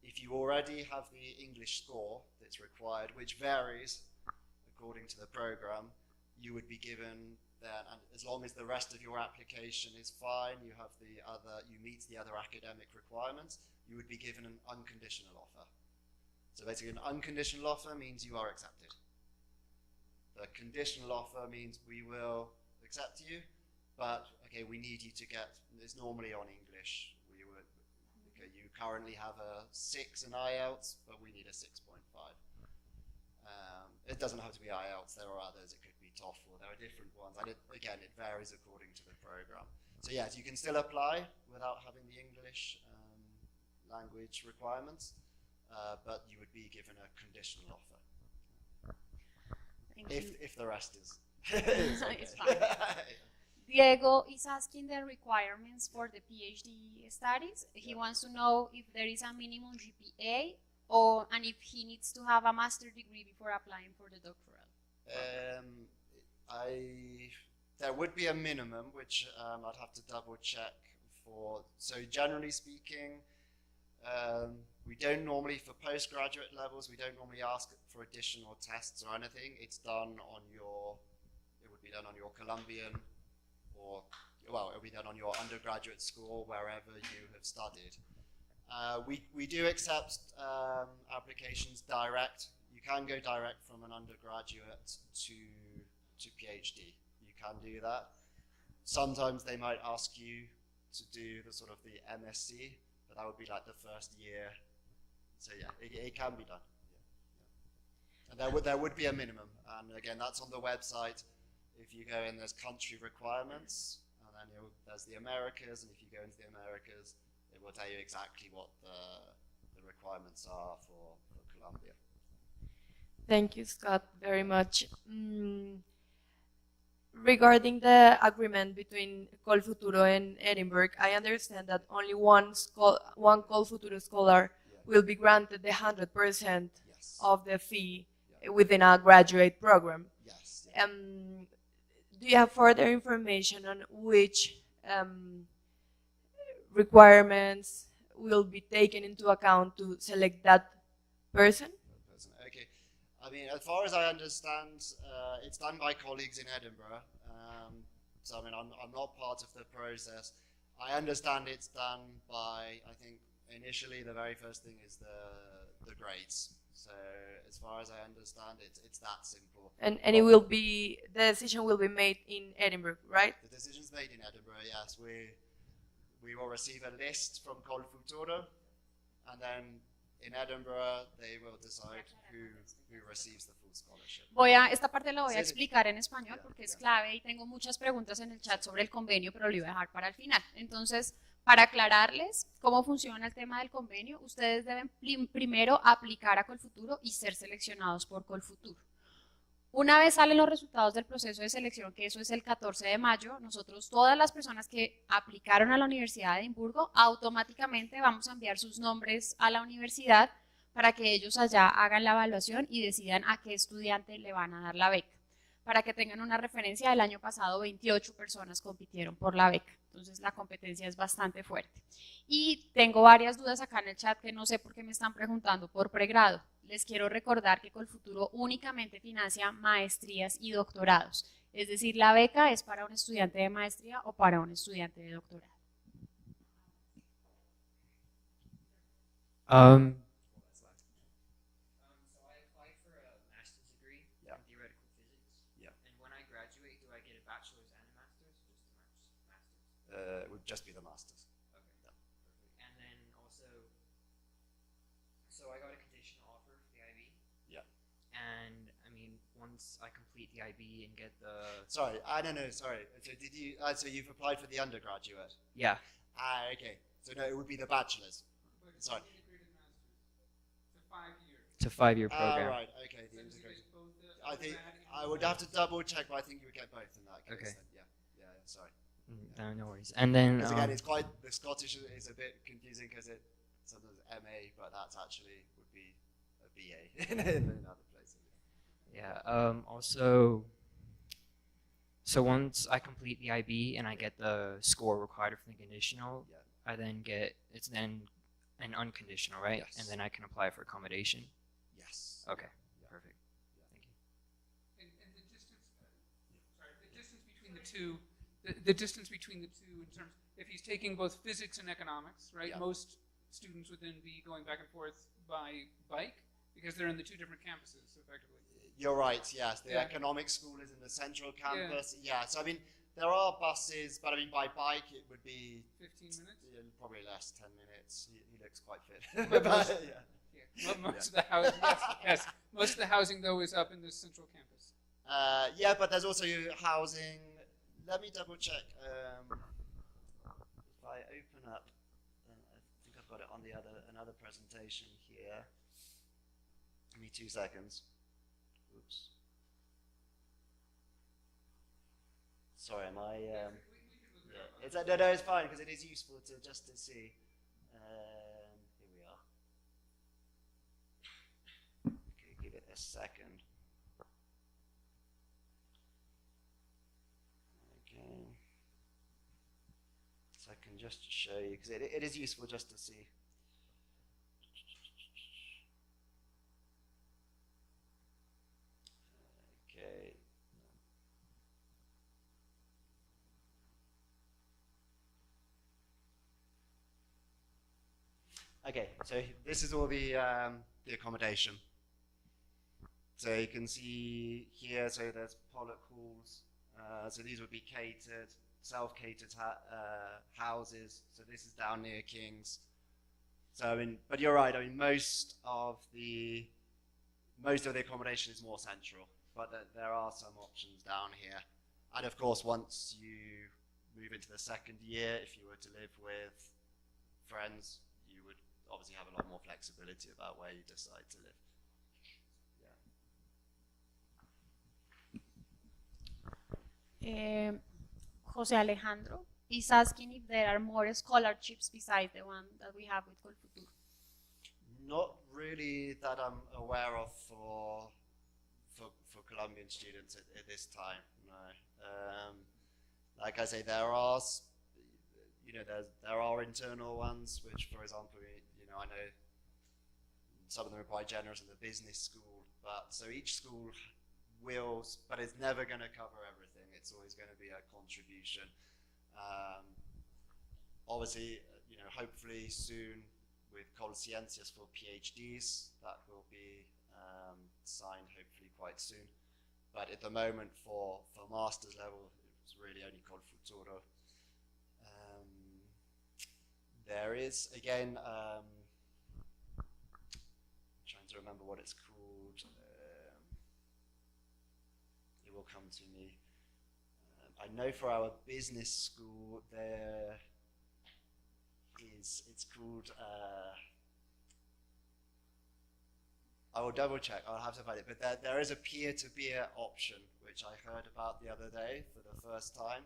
If you already have the English score that's required, which varies according to the program, you would be given then, and as long as the rest of your application is fine, you meet the other academic requirements, you would be given an unconditional offer. So basically an unconditional offer means you are accepted. The conditional offer means we will accept you, but okay, we need you to get, it's normally on English. You currently have a 6 in IELTS, but we need a 6.5. It doesn't have to be IELTS, there are others, it could be TOEFL, there are different ones. Again, it varies according to the program. So yes, you can still apply without having the English language requirements, but you would be given a conditional offer. If the rest is, is okay. It's fine. Diego is asking the requirements for the PhD studies. He wants to know if there is a minimum GPA and if he needs to have a master's degree before applying for the doctoral. There would be a minimum, which I'd have to double check for. So generally speaking, we don't normally, for postgraduate levels, we don't normally ask for additional tests or anything. It would be done on your Colombian, it'll be done on your undergraduate school, wherever you have studied. We do accept applications direct. You can go direct from an undergraduate to PhD. You can do that. Sometimes they might ask you to do the sort of the MSc, but that would be like the first year. So yeah, it can be done. Yeah. And there would be a minimum, and again, that's on the website. If you go in, there's country requirements, and then there's the Americas, and if you go into the Americas, it will tell you exactly what the requirements are for Colombia. Thank you, Scott, very much. Regarding the agreement between Colfuturo and Edinburgh, I understand that only one Colfuturo scholar will be granted the 100% of the fee within a graduate program. Yes. Do you have further information on which requirements will be taken into account to select that person? Okay. I mean, as far as I understand, it's done by colleagues in Edinburgh. So I mean, I'm not part of the process. I understand it's done by, I think, initially the very first thing is the grades. So as far as I understand, it's that simple. And it will be, the decision will be made in Edinburgh, right? The decision's made in Edinburgh, yes. We will receive a list from Colfuturo, and then in Edinburgh they will decide who receives the full scholarship. Esta parte la voy a explicar en español porque es clave y tengo muchas preguntas en el chat sobre el convenio, pero lo iba a dejar para el final. Entonces, para aclararles cómo funciona el tema del convenio, ustedes deben primero aplicar a Colfuturo y ser seleccionados por Colfuturo. Una vez salen los resultados del proceso de selección, que eso es el 14 de mayo, nosotros, todas las personas que aplicaron a la Universidad de Edimburgo, automáticamente vamos a enviar sus nombres a la universidad para que ellos allá hagan la evaluación y decidan a qué estudiante le van a dar la beca. Para que tengan una referencia, el año pasado 28 personas compitieron por la beca. Entonces la competencia es bastante fuerte. Y tengo varias dudas acá en el chat que no sé por qué me están preguntando por pregrado. Les quiero recordar que Colfuturo únicamente financia maestrías y doctorados. Es decir, la beca es para un estudiante de maestría o para un estudiante de doctorado. It would just be the masters. Okay, perfect. And then also, so I got a conditional once I complete the IB and get the Sorry, no, sorry. So did you? So you've applied for the undergraduate? yeah. Okay. So no, it would be the bachelor's. Sorry. It's a 5-year program. Right. Okay. The integrated. I think I would have to double check, but I think you would get both in that case. Okay. Then. Yeah. Sorry. No worries. And then Because again, it's quite the Scottish is a bit confusing because it sometimes MA, but that's actually would be a BA in other places. yeah. Also, so once I complete the IB and I get the score required for the conditional, Yeah. I then get it's then an unconditional, right? Yes. And then I can apply for accommodation. Yes. Okay. Yeah. Perfect. Thank you. And the distance, the distance between the two, the distance between the two in terms, if he's taking both physics and economics, right? Yeah. Most students would then be going back and forth by bike because they're in the two different campuses, effectively. You're right. Yes, the Yeah. economic school is in the central campus. Yeah. So I mean, there are buses, but I mean, by bike it would be 15 minutes? probably less, 10 minutes. He looks quite fit. But But, most- yeah. Yeah. Most of the housing, yes. Most of the housing though is up in the central campus. Yeah, but there's also housing. Let me double check. If I open up, I think I've got it on the another presentation here. Give me 2 seconds. Oops. Sorry, am I? Yeah. No, it's fine because it is useful just to see. Here we are. Okay, give it a second. Okay. So I can just show you because it is useful just to see. Okay. Okay, so this is all the accommodation. So you can see here, so there's Pollock halls. So these would be catered, self-catered houses. So this is down near King's. So I mean, but you're right. I mean, most of the accommodation is more central, but there are some options down here. And of course, once you move into the second year, if you were to live with friends, you would obviously have a lot more flexibility about where you decide to live. Jose Alejandro is asking if there are more scholarships besides the one that we have with Colfuturo. Not really that I'm aware of for Colombian students at this time. No. Like I say, there are internal ones, which, for example, I know some of them are quite generous in the business school, but so each school wills, but it's never going to cover everything. It's always going to be a contribution. Obviously, hopefully soon with Colciencias for PhDs, that will be signed hopefully quite soon. But at the moment for master's level, it's really only Colfuturo. There is, again, trying to remember what it's called. It will come to me. I know for our business school there is, it's called, I will double check, I'll have to find it, but there is a peer-to-peer option, which I heard about the other day for the first time.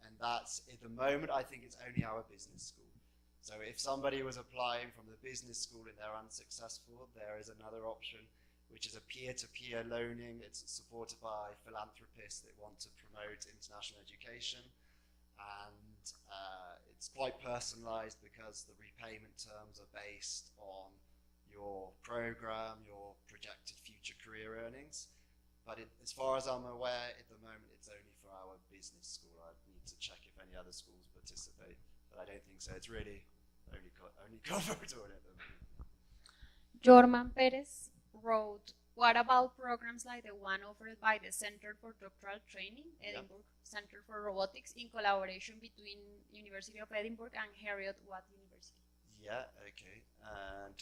And that's, at the moment, I think it's only our business school. So if somebody was applying from the business school and they're unsuccessful, there is another option, which is a peer-to-peer loaning. It's supported by philanthropists that want to promote international education. And it's quite personalized because the repayment terms are based on your program, your projected future career earnings. But as far as I'm aware, at the moment, it's only for our business school. I need to check if any other schools participate, but I don't think so. It's really only Colfuturo at the moment. Jorman Perez wrote, what about programs like the one offered by the Center for Doctoral Training, Edinburgh Center for Robotics, in collaboration between University of Edinburgh and Heriot-Watt University? Yeah, okay. And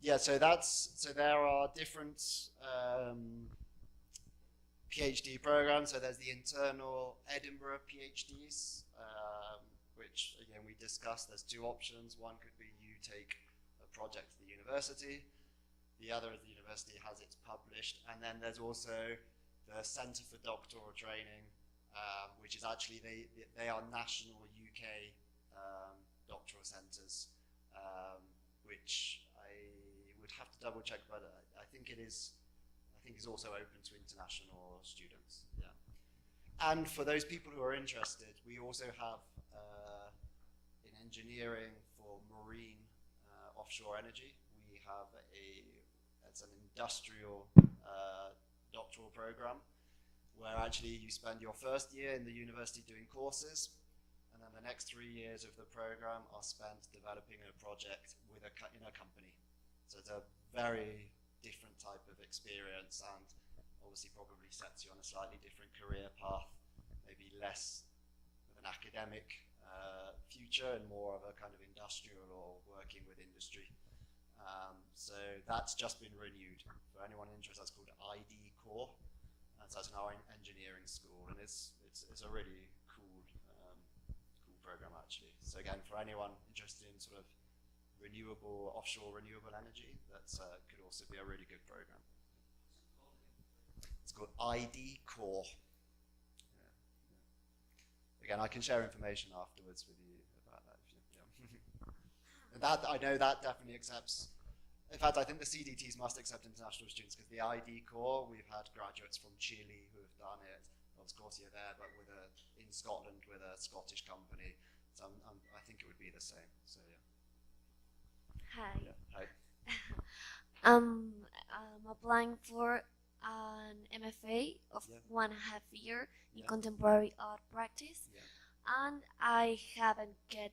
Yeah, so there are different PhD programs. So there's the internal Edinburgh PhDs, which again we discussed. There's two options. One could be you take a project to the university. The other is the university has it published. And then there's also the Centre for Doctoral Training, which is actually, they are national UK doctoral centres, which I would have to double check, but I think it is. I think it's also open to international students. Yeah. And for those people who are interested, we also have in engineering for marine offshore energy. We have it's an industrial doctoral program where actually you spend your first year in the university doing courses, and then the next 3 years of the program are spent developing a project in a company. So it's a very different type of experience, and obviously probably sets you on a slightly different career path, maybe less with an academic future and more of a kind of industrial or working with industry. So that's just been renewed. For anyone interested, that's called ID Core. So it's an engineering school, and it's a really cool program actually. So again, for anyone interested in sort of offshore renewable energy, that could also be a really good program. It's called ID Core. Yeah. Again, I can share information afterwards with you about that. And that, I know that definitely accepts. In fact, I think the CDTs must accept international students, because the ID Core, we've had graduates from Chile who have done it. Of course, you're there, but in Scotland with a Scottish company. So I think it would be the same. So yeah. Hi. Yeah. Hi. I'm applying for an MFA of 1.5 year in contemporary art practice, and I haven't get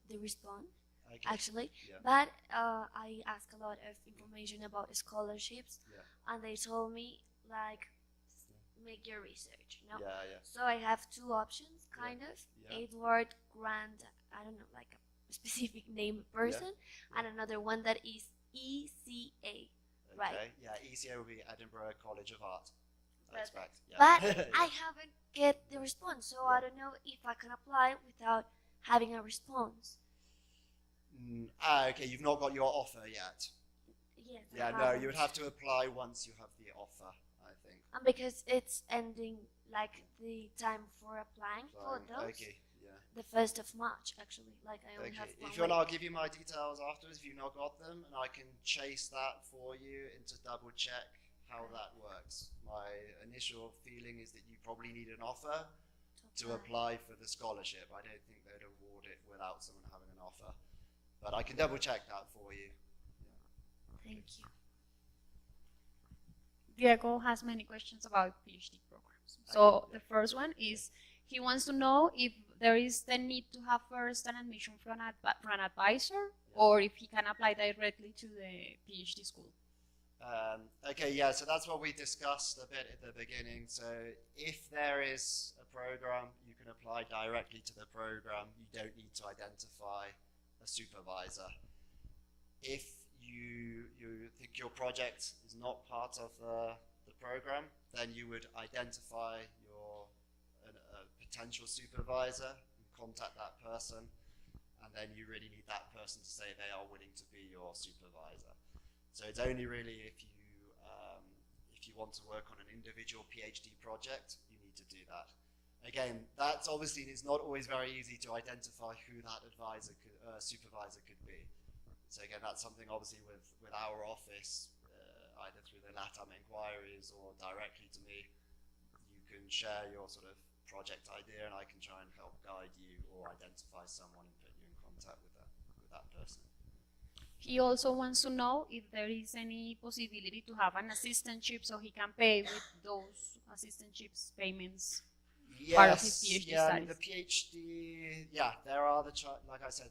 the response. Okay. Actually, but I asked a lot of information about scholarships, and they told me like make your research, you know. So I have two options, kind of. Edward Grant, I don't know, like a specific name person, and another one that is ECA, right? Okay. Yeah, ECA will be Edinburgh College of Art, I expect. Yeah. But I haven't get the response, so I don't know if I can apply without having a response. Okay, you've not got your offer yet. Yes. Yeah, no, you would have to apply once you have the offer, I think. And because it's ending, like the time for applying for those. Okay, yeah. The 1st of March, actually. Like I only have one If you want, week. I'll give you my details afterwards if you've not got them, and I can chase that for you and to double check how that works. My initial feeling is that you probably need an offer to apply for the scholarship. I don't think they'd award it without someone having an offer. But I can double check that for you. Thank you. Diego has many questions about PhD programs. So the first one is, he wants to know if there is the need to have first an admission from an advisor, or if he can apply directly to the PhD school. Okay, yeah, so that's what we discussed a bit at the beginning. So if there is a program, you can apply directly to the program. You don't need to identify a supervisor. If you think your project is not part of the program, then you would identify a potential supervisor and contact that person, and then you really need that person to say they are willing to be your supervisor. So it's only really if you want to work on an individual PhD project, you need to do that. Again, that's obviously is not always very easy to identify who that supervisor could be. So again, that's something obviously with our office, either through the LATAM inquiries or directly to me, you can share your sort of project idea and I can try and help guide you or identify someone and put you in contact with that person. He also wants to know if there is any possibility to have an assistantship so he can pay with those assistantships payments. Yes, part of his PhD studies. The PhD, there are like I said,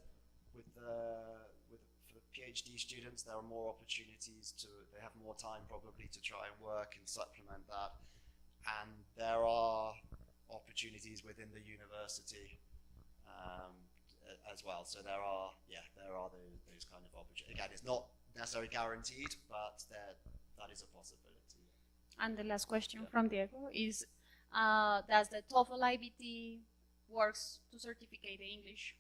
for the PhD students, there are more opportunities they have more time probably to try and work and supplement that, and there are opportunities within the university as well. So there are those kind of opportunities. Again, it's not necessarily guaranteed, but that is a possibility. And the last question from Diego is, does the TOEFL IBT works to certificate the English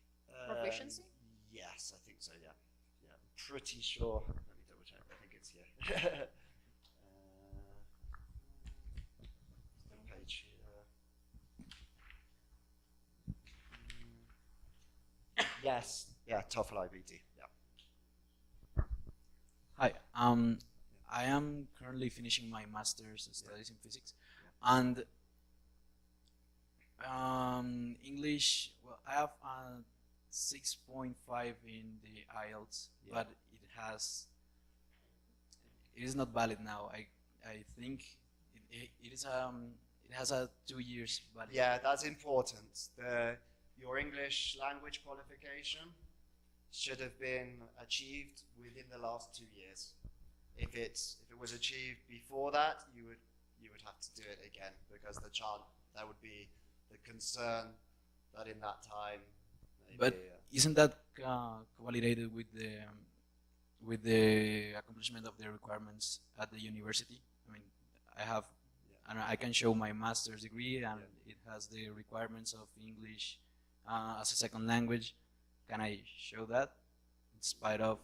proficiency? Yes, I think so, yeah. Yeah, I'm pretty sure. Let me double check, I think it's here. Page here. Yes, yeah, TOEFL IBT, yeah. Hi, I am currently finishing my master's studies in physics, and English. Well, I have 6.5 in the IELTS, but it is not valid now. I think it has a 2 years valid. Yeah, that's important. Your English language qualification should have been achieved within the last 2 years. If it was achieved before that, you would have to do it again, because there would be the concern that in that time. Maybe, but isn't that correlated with the accomplishment of the requirements at the university? I mean, I can show my master's degree, and it has the requirements of English as a second language. Can I show that in spite of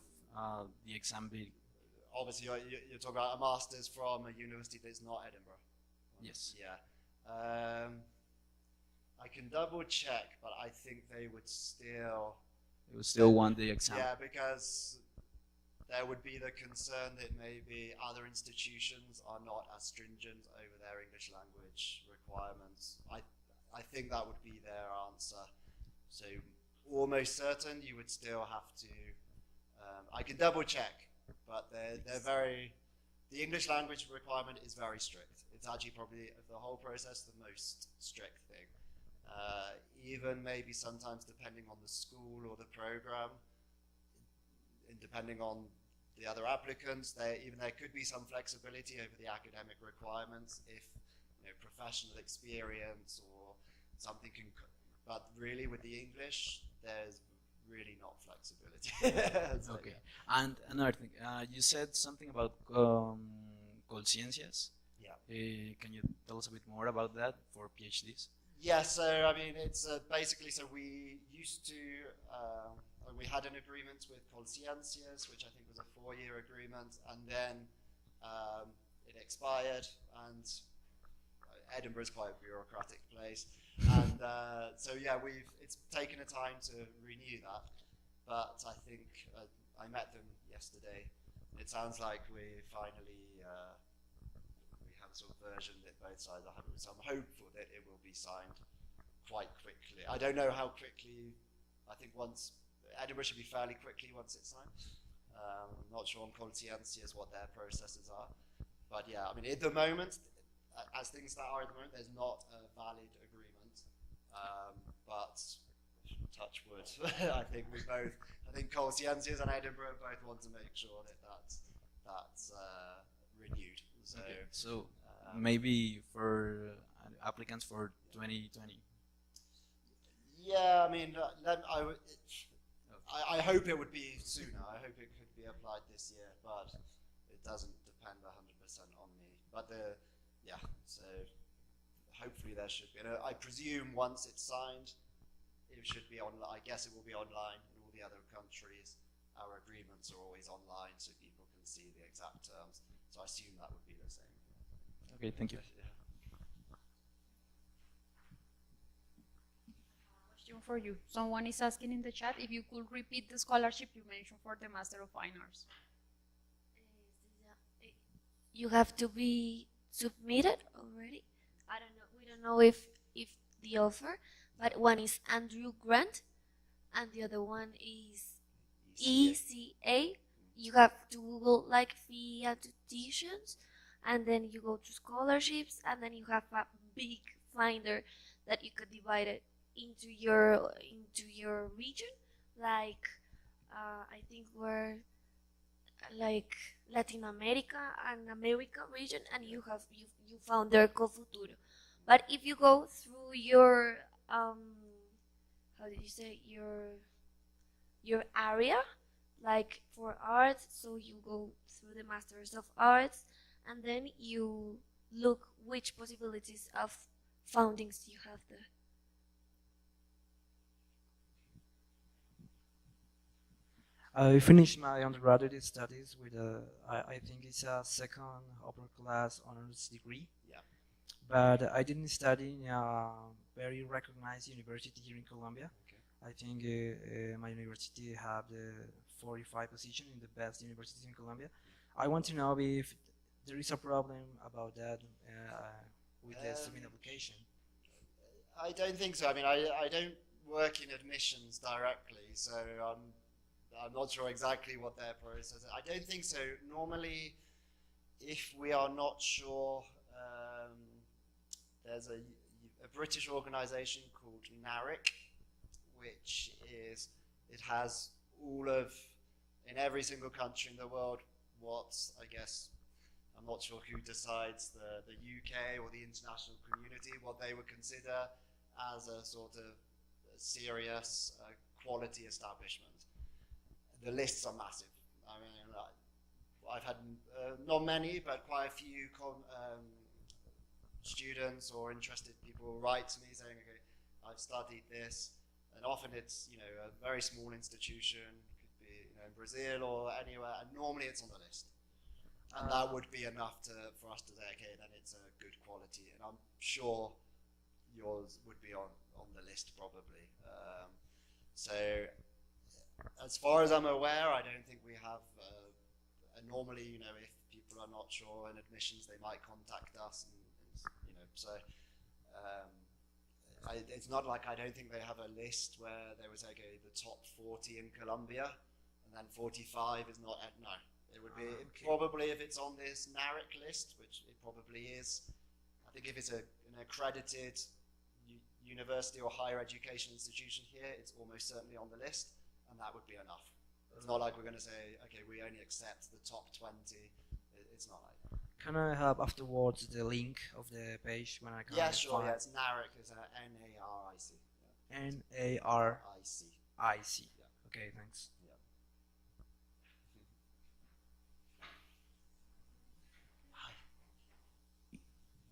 the exam being? Obviously, you're talking about a master's from a university that's not Edinburgh. Yes. Yeah. I can double check, but I think they would still. They would still want the exam. Yeah, because there would be the concern that maybe other institutions are not as stringent over their English language requirements. I think that would be their answer. So almost certain you would still have to. I can double check, but they're very. The English language requirement is very strict. It's actually probably of the whole process the most strict thing. Even maybe sometimes depending on the school or the program, and depending on the other applicants, there could be some flexibility over the academic requirements if professional experience or something can. But really, with the English, there's really not flexibility. So, okay. And another thing, you said something about Colciencias. Yeah. Can you tell us a bit more about that for PhDs? Yeah, so I mean, it's basically, so we used to, we had an agreement with Colciencias, which I think was a 4-year agreement, and then it expired, and Edinburgh is quite a bureaucratic place, and so yeah, it's taken a time to renew that, but I think I met them yesterday. It sounds like we finally sort of version that both sides are happy with. So I'm hopeful that it will be signed quite quickly. I don't know how quickly. I think Edinburgh should be fairly quickly once it's signed. I'm not sure on Colciencias what their processes are, but yeah, I mean at the moment, as things that are at the moment, there's not a valid agreement. But touch wood, I think Colciencias and Edinburgh both want to make sure that that's renewed. So. Okay. So maybe for applicants for 2020. Yeah, I mean, I hope it would be sooner. I hope it could be applied this year, but it doesn't depend 100% on me. But so hopefully there should be. And I presume once it's signed, it should be online. I guess it will be online in all the other countries. Our agreements are always online, so people can see the exact terms. So I assume that would be the same. Okay, thank you. Question for you. Someone is asking in the chat if you could repeat the scholarship you mentioned for the Master of Fine Arts. You have to be submitted already. I don't know. We don't know if the offer, but one is Andrew Grant, and the other one is ECA. You have to Google like fee and tuitions, and then you go to scholarships, and then you have a big finder that you could divide it into your region. Like I think we're like Latin America and America region, and you found their Cofuturo. But if you go through your how did you say your area, like for arts, so you go through the Masters of Arts, and then you look which possibilities of foundings you have there. I finished my undergraduate studies with I think it's a second upper class honors degree. Yeah. But I didn't study in a very recognized university here in Colombia. Okay. I think my university have the 45 position in the best universities in Colombia. I want to know if there is a problem about that with the submit application. I don't think so. I mean, I don't work in admissions directly, so I'm not sure exactly what their process is. I don't think so. Normally, if we are not sure, there's a British organisation called NARIC, which is, it has all of, in every single country in the world, what's, I guess, I'm not sure who decides, the UK or the international community, what they would consider as a sort of serious quality establishment. The lists are massive. I mean, I've had not many, but quite a few students or interested people write to me saying, okay, I've studied this, and often it's, you know, a very small institution, could be, you know, in Brazil or anywhere, and normally it's on the list. And that would be enough for us to say, okay, then it's a good quality, and I'm sure yours would be on the list probably. So as far as I'm aware, I don't think we have, and normally, you know, if people are not sure in admissions, they might contact us, and you know, so it's not like, I don't think they have a list where they would say, okay, the top 40 in Colombia, and then 45 is not, no. It would be, probably if it's on this NARIC list, which it probably is, I think if it's an accredited university or higher education institution here, it's almost certainly on the list, and that would be enough. It's not like we're going to say, okay, we only accept the top 20. It's not like that. Can I have afterwards the link of the page when I can? Yeah, sure. Yeah, it's NARIC. It's NARIC. Yeah. NARIC. Yeah. Okay, thanks.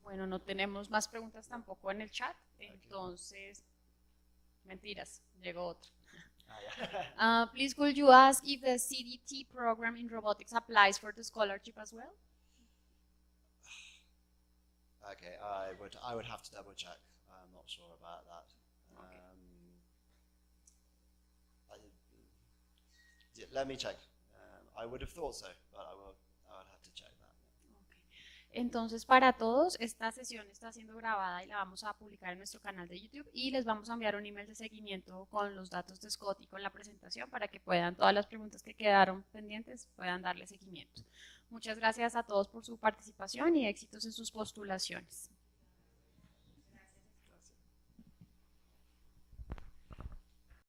Bueno, no tenemos más preguntas tampoco en el chat, entonces, mentiras, llegó otra. Please, could you ask if the CDT program in robotics applies for the scholarship as well? Okay, I would have to double check. I'm not sure about that. Okay. Let me check. I would have thought so, but I would have to check that. Entonces, para todos, esta sesión está siendo grabada y la vamos a publicar en nuestro canal de YouTube, y les vamos a enviar un email de seguimiento con los datos de Scott y con la presentación para que puedan, todas las preguntas que quedaron pendientes, puedan darle seguimiento. Muchas gracias a todos por su participación y éxitos en sus postulaciones.